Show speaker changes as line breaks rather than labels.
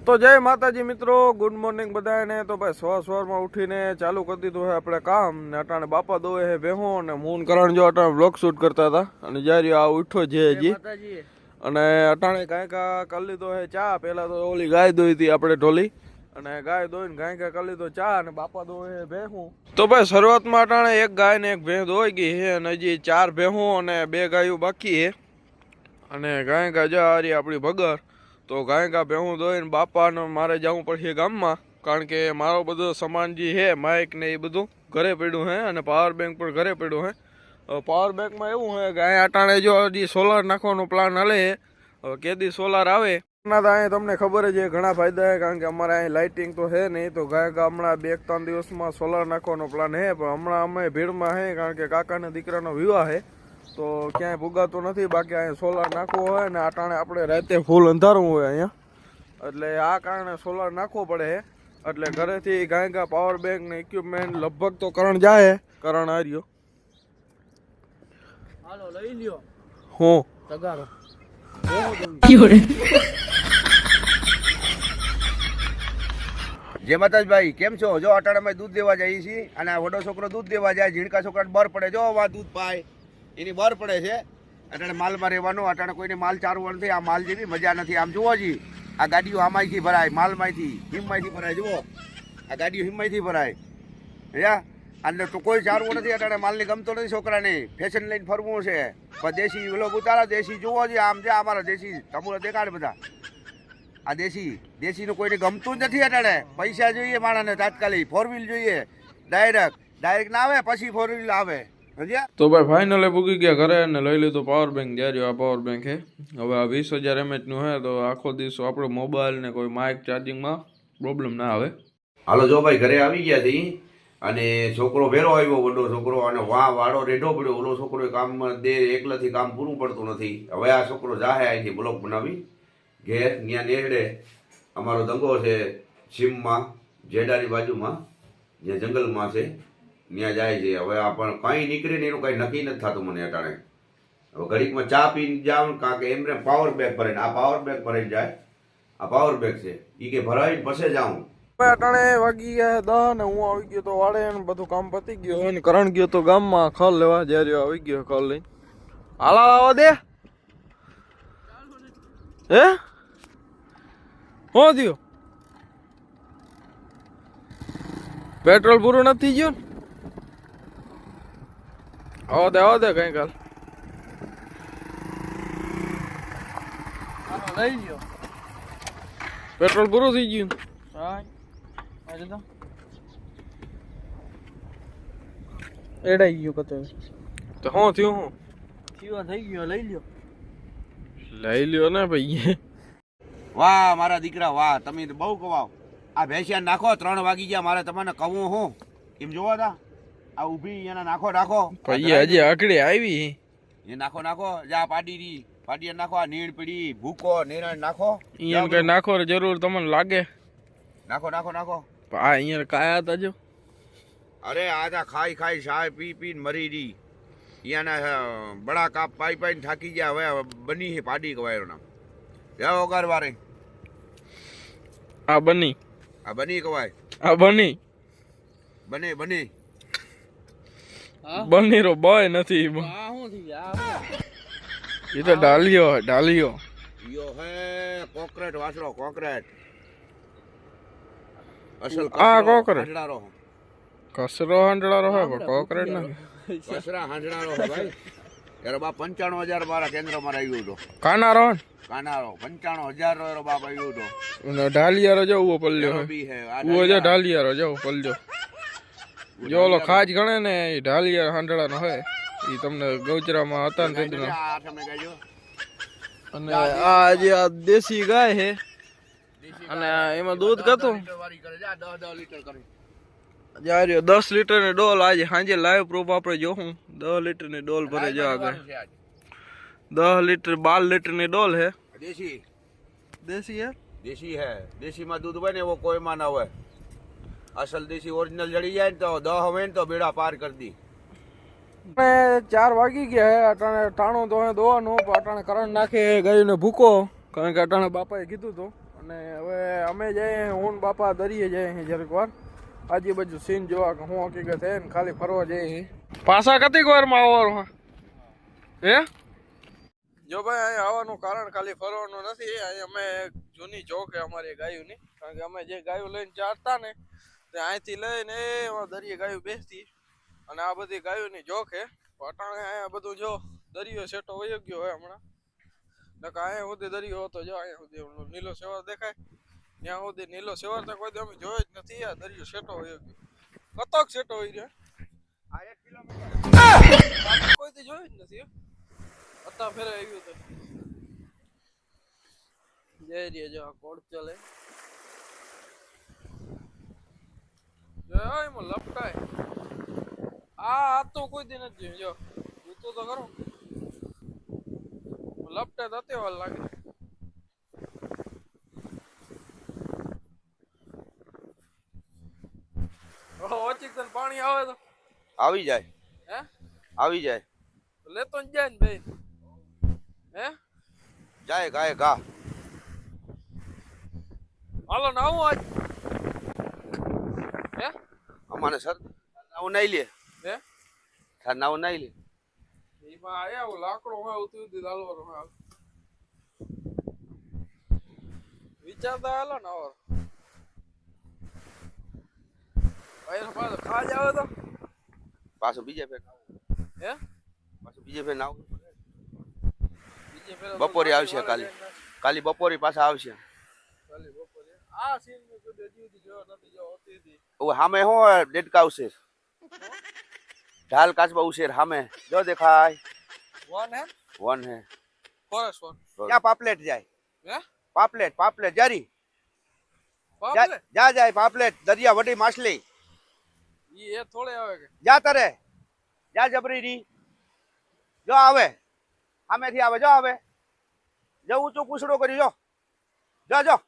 તો જય માતાજી મિત્રો, ગુડ મોર્નિંગ બધાને। તો ભાઈ સવારમાં ઉઠીને ચાલુ કરી દીધું છે આપણે કામ ને અટાણે બાપા દોવે છે ભેહો અને મૂન કરણ જો અટાણે વ્લોગ શૂટ કરતા હતા અને જ્યારે આ ઉઠ્યો છે હજી અને અટાણે ગાયકા કરી લીધો છે ચા। પહેલા તો ઓલી ગાય દોઈ હતી આપણે ઢોલી અને ગાય દોઈને ગાયકા કરી લીધો ચા અને બાપા દોવે છે ભેહું। તો ભાઈ શરૂઆતમાં અટાણે એક ગાય ને એક ભેં દોઈ ગઈ છે અને હજી 4 ભેહું અને 2 ગાયો બાકી છે અને ગાયકા જા હારી આપણી ભગર। તો ગાયકા ભેહું દોઈને બાપાને મારે જવું પડશે ગામમાં, કારણ કે મારો બધો સામાન જે છે માઇક ને એ બધું ઘરે પડ્યું છે અને પાવર બેંક પણ ઘરે પડ્યું છે। પાવર બેંકમાં એવું છે ગાય અટાણે જો હજી સોલાર નાખવાનો પ્લાન હાલે છે, હવે કેદી સોલાર આવે ના તો અહીંયા તમને ખબર જ છે ઘણા ફાયદા છે, કારણ કે અમારે અહીં લાઇટિંગ તો છે નહીં। તો ગાયકા હમણાં 2-3 દિવસમાં સોલાર નાખવાનો પ્લાન છે, પણ હમણાં અમે ભીડમાં છે કારણ કે કાકાના દીકરાનો વિવાહ છે તો ક્યાંય ભૂગાતું નથી। બાકી અહીંયા સોલાર નાખવો હોય ને અટાણે આપણે રાતે ફૂલ અંધારું હોય અહીંયા, એટલે આ કારણે સોલાર નાખવો પડે છે। એટલે ઘરેથી ગાયકા પાવર બેંક ને ઇક્વિપમેન્ટ લગભગ તો કરણ જાય, કરણ આર્યો હાલો લઈ લ્યો હું તગારો
જય માતાજી ભાઈ, કેમ છો? જો અટાણામાં દૂધ દેવા જઈએ છીએ અને આ વડો છોકરો દૂધ દેવા જાય, ઝીણકા છોકરાને બર પડે, જો આ દૂધ પાય એની બર પડે છે। અટાણે માલમાં રહેવાનું, અટાણે કોઈને માલ ચારવો નથી, આ માલ જેવી મજા નથી। આમ જુઓ જી, આ ગાડીઓ આમાંથી ભરાય, માલમાંથી હિમમાંથી ભરાય, જુઓ આ ગાડીઓ હિમમાંથી ભરાય યા અને તો કોઈ ચારવું નથી। અટાણે માલની ગમતો નથી છોકરાને, ફેશન લઈને ફરવું છે। પણ દેશી ઓલો ઉતારા દેશી જુઓ જી, આમ જે અમારા દેશી તમુરા દેખાડે બધા, આ દેશીનું કોઈને ગમતું જ નથી। અટાણે પૈસા જોઈએ માણસને તાત્કાલિક, 4 વ્હીલ જોઈએ ડાયરેક્ટ ના આવે પછી 4 વ્હીલ આવે।
તો ભાઈ ફાઇનલે પૂગી ગયા ઘરે અને લઈ લીધું પાવર બેંક। જ્યારે આ પાવર બેંક છે હવે આ 20,000 mAh નું છે, તો આખો દિવસ આપણો મોબાઈલ ને કોઈ માઇક ચાર્જિંગમાં પ્રોબ્લેમ ના આવે।
હાલો જો ભાઈ ઘરે આવી ગયા હતી અને છોકરો ભેરો આવ્યો, વડો છોકરો, અને વાળો રેઢો પડ્યો। ઓલો છોકરો કામમાં દે એકલાથી કામ પૂરું પડતું નથી। હવે આ છોકરો જાહે અહીંથી બ્લોક બનાવી ઘેર ત્યાં નેહડે અમારો દંગો છે સીમમાં જેડાની બાજુમાં, જ્યાં જંગલમાં છે ત્યાં જાય છે। હવે આ પણ કંઈ નીકળે ને એનું કંઈ નક્કી નથી થતું મને અટાણે। હવે ઘડીકમાં ચા પીને જાઉં, કારણ કે એમને પાવર બેગ ભરાઈને, આ પાવર બેગ ભરાઈને જાય, આ પાવર બેગ છે એ કે ભરાવીને પછી જાઉં।
અટાણે વાગી ગયા 10 ને હું આવી ગયો તો વાળે ને બધું કામ પતી ગયું અને કરણ ગયો તો ગામમાં ખલ લેવા। જ્યારે આવી ગયો ખલ લઈને, હાલા લાવવા દે હે હું થયું, પેટ્રોલ પૂરું નથી ગયું ને? આવો દે કઈ કાલ લઈ લ્યો, પેટ્રોલ પૂરું થઈ ગયું એડાઈ ગયું કતો તો શું થયું, હું થયું થઈ ગયો લઈ લ્યો ને ભાઈ।
વાહ મારા દીકરા વાહ, તમે બહુ કવાવ। આ ભેંસિયા નાખો, 3 વાગી ગયા, મારે તમને કહું હું એમ જોવા તા આ ઊભી એને નાખો
ભાઈ હજી આકડી આવી
એ નાખો જા પાડી નાખો, આ નીણ પડી ભૂકો નીણ નાખો,
એમ કઈ નાખો જરૂર તમને લાગે,
નાખો
આ અહીંયા કાયા હતા જો,
અરે આજા ખાઈ શાય પી મરી રી, અહીંયાના બડા કાપ પાઈ થાકી ગયા। હવે બની છે પાડી કવાયરો નામ જાઓ વગર વારે,
આ બની
કવાય,
આ બની બની રો બોય નથી, એ તો ડાલિયો યો
હે કોકરેટ વાસડો, કોકરેટ અસલ
આ કોકરેટ
હંડળારો,
કસરો હંડળારો હે પણ કોકરેટ ના
કસરા હંડળારો હે ભાઈ। યાર બા 95,000 મારા કેન્દ્રમાં આવ્યો હતો,
કાનારો
95,000 રો બાપ આવ્યો હતો।
ઢાલિયારો જો ઉવો પલ્યો ઉવો જો ઢાલિયારો જો પલ્યો જો ઓલો ખાજ ગણે ને એ ઢાલિયાર હાંડળાનો હોય, એ તમને ગૌચરામાં હતા ને તેદનો। અને આ જે આ દેશી ગાય છે અને એમાં દૂધ કતું જ્યારે 10 લીટરની ડોલ આજે સાંજે લાઈવ પ્રૂફ આપણે જોશું, 10 લીટરની ડોલ ભરે જો આગળ 10 લીટર 12 લીટરની ડોલ है।
देसी है देसी में दूध बने वो कोई माना हुआ है, असल देसी ओरिजिनल जड़ी जाए तो 10 हुए तो बेड़ा पार कर दी।
4 વાગી ગયા હે, અટાણે ટાણું તો દોવાનું, અટાણે કરણ નાખે ગાયું ને ભૂકો, કારણ કે અટાણે બાપાએ કીધું તો અને હવે અમે જઈએ હું ને બાપા દરિયે જઈએ જરાક વાર આજુબાજુ સીન જોવા કે હું હકીકત હે ને ખાલી ફરવા જઈએ પાછા કતીક વારમાં આવવાનું હે જો ભાઈ અહીંયા આવવાનું કારણ ખાલી ફરવાનું નથી. અહીં અમે જૂની ચોક હે અમારી ગાયોની, કારણ કે અમે જે ગાયો લઈને ચારતા ને તે અહીંથી લઈને એમાં દરિયે ગાયો બેસતી અને આ બધી ગાયોની જોક હે. અટાણે અહીંયા બધું જો દરિયો સેટો વયો ગયો હોય હમણાં, નકા અહીંયા સુધી દરિયો હતો જો અહીંયા સુધી નીલો સેવર દેખાય ત્યાં સુધી નીલો સેવર તો કોઈ દી અમે જોયો જ નથી. આ દરિયો સેટો વયો ગયો કતોક સેટો હોય રહ્યો
આ 1 કિલોમીટર
કોઈ દી જોયું જ નથી. અત્યારે ફેરે આવ્યું તો જય રે જો આ કોડ ચાલે જય એમાં લપટાય આ તો કોઈ દી નથી જોયું. જો તું તો કરું લપટે તો તે વાર લાગે. ઓચિક તને પાણી આવે તો
આવી જાય,
હે
આવી જાય,
લેતો જ જાય ને ભાઈ. હે
જાય ગાય ગા.
હાલો ને આવું આજ હે
અમાને સર નાવું નહીં લે,
હે
સર નાવું નહીં લે.
એમાં આયા લાકડો હોય ઉતરી દીધું હાલવાનું હોય વિચારતા હાલો ને હવે ભાઈ પાછો ખાજ આવે તો
પાછું બીજે ફેર
હે
પાછું બીજે ફેર નાવું.
બીજે ફેર
બપોરે આવશે કાલે, કાલે બપોરે પાછા આવશે.
કાલે બપોરે આ સીન નું કદી હજી જો નથી જો હોતી હતી.
ઓ સામે હું દેડકા ઉછેર, ઢાલ કાચબા ઉછેર સામે જો દેખાય.
વન હે
વન હે
ફોરેસ્ટ વન
ક્યાં પાપલેટ જાય,
હે
પાપલેટ પાપલેટ જારી
બાપલે
જા જાય પાપલેટ દરિયા વડી માછલી
ઈ એ થોડે આવે કે
જા તરે જા જબરી રી જો આવે સામેથી આવે જો આવે જો ઊંચું પૂછડો કરી જો જો જો